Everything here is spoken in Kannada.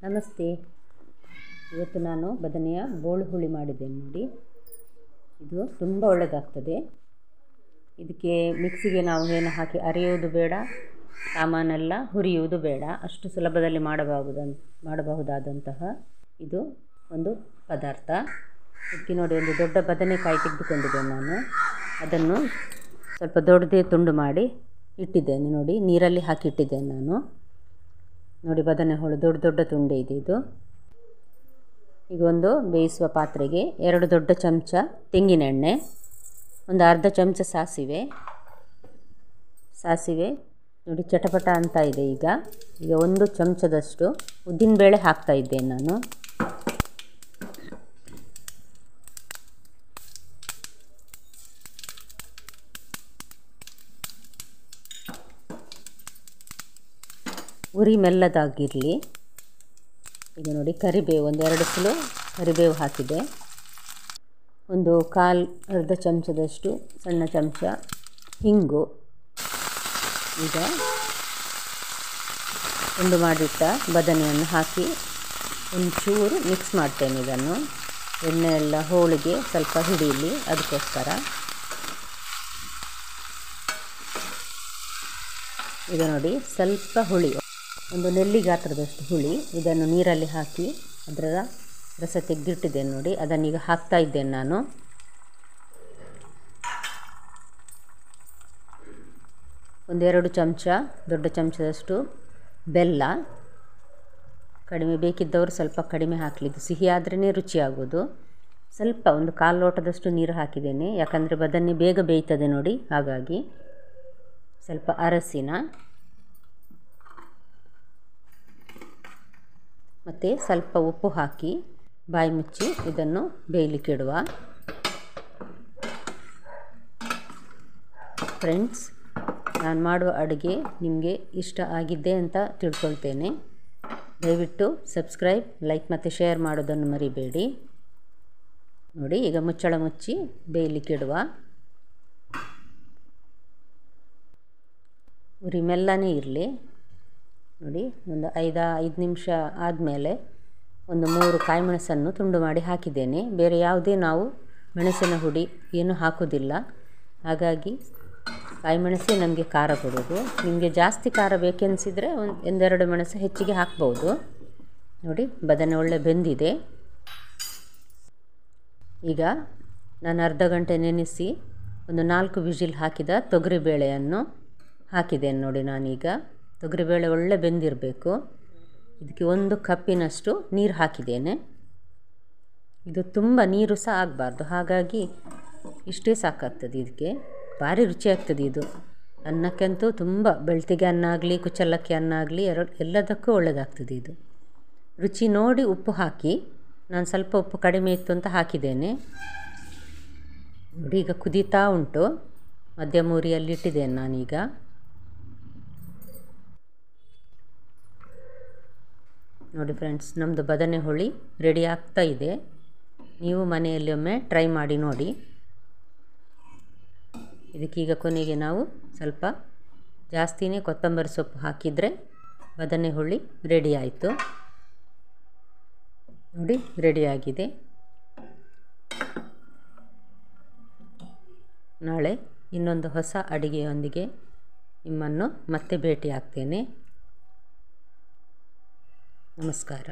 ನಮಸ್ತೆ. ಇವತ್ತು ನಾನು ಬದನೆಯ ಬೋಳು ಹುಳಿ ಮಾಡಿದ್ದೇನೆ ನೋಡಿ. ಇದು ತುಂಬ ಒಳ್ಳೆಯದಾಗ್ತದೆ. ಇದಕ್ಕೆ ಮಿಕ್ಸಿಗೆ ನಾವು ಏನು ಹಾಕಿ ಅರೆಯುವುದು ಬೇಡ, ಸಾಮಾನೆಲ್ಲ ಹುರಿಯುವುದು ಬೇಡ. ಅಷ್ಟು ಸುಲಭದಲ್ಲಿ ಮಾಡಬಹುದಾದಂತಹ ಇದು ಒಂದು ಪದಾರ್ಥ. ಇದಕ್ಕೆ ನೋಡಿ, ಒಂದು ದೊಡ್ಡ ಬದನೆಕಾಯಿ ತೆಗೆದುಕೊಂಡಿದ್ದೇನೆ ನಾನು. ಅದನ್ನು ಸ್ವಲ್ಪ ದೊಡ್ಡದೇ ತುಂಡು ಮಾಡಿ ಇಟ್ಟಿದ್ದೇನೆ ನೋಡಿ. ನೀರಲ್ಲಿ ಹಾಕಿ ಇಟ್ಟಿದ್ದೇನೆ ನಾನು ನೋಡಿ. ಬದನೆ ಹೋಳು ದೊಡ್ಡ ತುಂಡೆ ಇದೆ ಇದು. ಈಗ ಒಂದು ಬೇಯಿಸುವ ಪಾತ್ರೆಗೆ 2 ದೊಡ್ಡ ಚಮಚ ತೆಂಗಿನ ಎಣ್ಣೆ, ಒಂದು ಅರ್ಧ ಚಮಚ ಸಾಸಿವೆ ನೋಡಿ ಚಟಪಟ ಅಂತ ಇದೆ. ಈಗ 1 ಚಮಚದಷ್ಟು ಉದ್ದಿನಬೇಳೆ ಹಾಕ್ತಾ ಇದ್ದೇನೆ ನಾನು. ಉರಿ ಮೆಲ್ಲದಾಗಿರಲಿ. ಈಗ ನೋಡಿ, ಕರಿಬೇವು ಒಂದು 2 ಕಿಲೋ ಕರಿಬೇವು ಹಾಕಿದೆ. ಒಂದು ಅರ್ಧ ಚಮಚದಷ್ಟು ಸಣ್ಣ ಚಮಚ ಹಿಂಗು. ಈಗ ತುಂಡು ಮಾಡಿಟ್ಟ ಬದನೆಯನ್ನು ಹಾಕಿ ಒಂಚೂರು ಮಿಕ್ಸ್ ಮಾಡ್ತೇನೆ. ಇದನ್ನು ಎಣ್ಣೆ ಎಲ್ಲ ಹೋಳಿಗೆ ಸ್ವಲ್ಪ ಹಿಡೀಲಿ, ಅದಕ್ಕೋಸ್ಕರ. ಈಗ ನೋಡಿ, ಸ್ವಲ್ಪ ಹುಳಿ, ಒಂದು ನೆಲ್ಲಿ ಗಾತ್ರದಷ್ಟು ಹುಳಿ, ಇದನ್ನು ನೀರಲ್ಲಿ ಹಾಕಿ ಅದರ ರಸ ತೆಗೆದಿಟ್ಟಿದ್ದೇನೆ ನೋಡಿ. ಅದನ್ನೀಗ ಹಾಕ್ತಾ ಇದ್ದೇನೆ ನಾನು. ಒಂದು 2 ಚಮಚ ದೊಡ್ಡ ಚಮಚದಷ್ಟು ಬೆಲ್ಲ. ಕಡಿಮೆ ಬೇಕಿದ್ದವರು ಸ್ವಲ್ಪ ಕಡಿಮೆ ಹಾಕಲಿದ್ದು, ಸಿಹಿ ಆದ್ರೇ ರುಚಿಯಾಗೋದು. ಸ್ವಲ್ಪ ಒಂದು 1/4 ಲೋಟದಷ್ಟು ನೀರು ಹಾಕಿದ್ದೇನೆ, ಯಾಕಂದರೆ ಬದನೆ ಬೇಗ ಬೇಯ್ತದೆ ನೋಡಿ, ಹಾಗಾಗಿ. ಸ್ವಲ್ಪ ಅರಸಿನ ಮತ್ತು ಸ್ವಲ್ಪ ಉಪ್ಪು ಹಾಕಿ ಬಾಯಿ ಮುಚ್ಚಿ ಇದನ್ನು ಬೇಯಲಿಕ್ಕೆ ಇಡುವ. ಫ್ರೆಂಡ್ಸ್, ನಾನು ಮಾಡುವ ಅಡುಗೆ ನಿಮಗೆ ಇಷ್ಟ ಆಗಿದ್ದೆ ಅಂತ ತಿಳ್ಕೊಳ್ತೇನೆ. ದಯವಿಟ್ಟು ಸಬ್ಸ್ಕ್ರೈಬ್, ಲೈಕ್ ಮತ್ತು ಶೇರ್ ಮಾಡೋದನ್ನು ಮರಿಬೇಡಿ ನೋಡಿ. ಈಗ ಮುಚ್ಚಳ ಮುಚ್ಚಿ ಬೇಯಲಿಕ್ಕೆ ಇಡುವ. ಉರಿ ಮೆಲ್ಲನೇ ಇರಲಿ ನೋಡಿ. ಒಂದು 5 ನಿಮಿಷ ಆದಮೇಲೆ ಒಂದು 3 ಕಾಯಿ ಮೆಣಸನ್ನು ತುಂಡು ಮಾಡಿ ಹಾಕಿದ್ದೇನೆ. ಬೇರೆ ಯಾವುದೇ ನಾವು ಮೆಣಸಿನ ಹುಡಿ ಏನು ಹಾಕೋದಿಲ್ಲ, ಹಾಗಾಗಿ ಕಾಯಿ ಮೆಣಸೇ ನಮಗೆ ಖಾರ ಕೊಡೋದು. ನಿಮಗೆ ಜಾಸ್ತಿ ಖಾರ ಬೇಕೆನಿಸಿದರೆ 1-2 ಮೆಣಸು ಹೆಚ್ಚಿಗೆ ಹಾಕ್ಬೋದು ನೋಡಿ. ಬದನೆ ಒಳ್ಳೆ ಬೆಂದಿದೆ. ಈಗ ನಾನು ಅರ್ಧ ಗಂಟೆ ನೆನೆಸಿ ಒಂದು 4 ವಿಜಿಲ್ ಹಾಕಿದ ತೊಗರಿಬೇಳೆಯನ್ನು ಹಾಕಿದ್ದೇನೆ ನೋಡಿ. ನಾನೀಗ ತೊಗರಿಬೇಳೆ ಒಳ್ಳೆ ಬೆಂದಿರಬೇಕು. ಇದಕ್ಕೆ 1 ಕಪ್ಪಿನಷ್ಟು ನೀರು ಹಾಕಿದ್ದೇನೆ. ಇದು ತುಂಬ ನೀರು ಸಹ ಆಗಬಾರ್ದು, ಹಾಗಾಗಿ ಇಷ್ಟೇ ಸಾಕಾಗ್ತದೆ. ಇದಕ್ಕೆ ಭಾರಿ ರುಚಿಯಾಗ್ತದೆ ಇದು. ಅನ್ನಕ್ಕಂತೂ ತುಂಬ, ಬೆಳ್ತಿಗೆ ಅನ್ನ ಆಗಲಿ ಕುಚ್ಚಲಕ್ಕಿ ಅನ್ನ ಆಗಲಿ ಎಲ್ಲದಕ್ಕೂ ಒಳ್ಳೆಯದಾಗ್ತದೆ ಇದು. ರುಚಿ ನೋಡಿ ಉಪ್ಪು ಹಾಕಿ. ನಾನು ಸ್ವಲ್ಪ ಉಪ್ಪು ಕಡಿಮೆ ಇತ್ತು ಅಂತ ಹಾಕಿದ್ದೇನೆ ನೋಡಿ. ಈಗ ಕುದೀತಾ ಉಂಟು, ಮಧ್ಯಮ ಉರಿಯಲ್ಲಿ ಇಟ್ಟಿದ್ದೇನೆ ನಾನೀಗ. ನೋಡಿ ಫ್ರೆಂಡ್ಸ್, ನಮ್ಮದು ಬದನೆ ಹುಳಿ ರೆಡಿ ಆಗ್ತಾ ಇದೆ. ನೀವು ಮನೆಯಲ್ಲಿ ಒಮ್ಮೆ ಟ್ರೈ ಮಾಡಿ ನೋಡಿ. ಇದಕ್ಕೀಗ ಕೊನೆಗೆ ನಾವು ಸ್ವಲ್ಪ ಜಾಸ್ತಿನೇ ಕೊತ್ತಂಬರಿ ಸೊಪ್ಪು ಹಾಕಿದರೆ ಬದನೆ ಹುಳಿ ರೆಡಿ ಆಯಿತು ನೋಡಿ. ರೆಡಿಯಾಗಿದೆ. ನಾಳೆ ಇನ್ನೊಂದು ಹೊಸ ಅಡುಗೆಯೊಂದಿಗೆ ನಿಮ್ಮನ್ನು ಮತ್ತೆ ಭೇಟಿ ಆಗ್ತೇನೆ. ನಮಸ್ಕಾರ.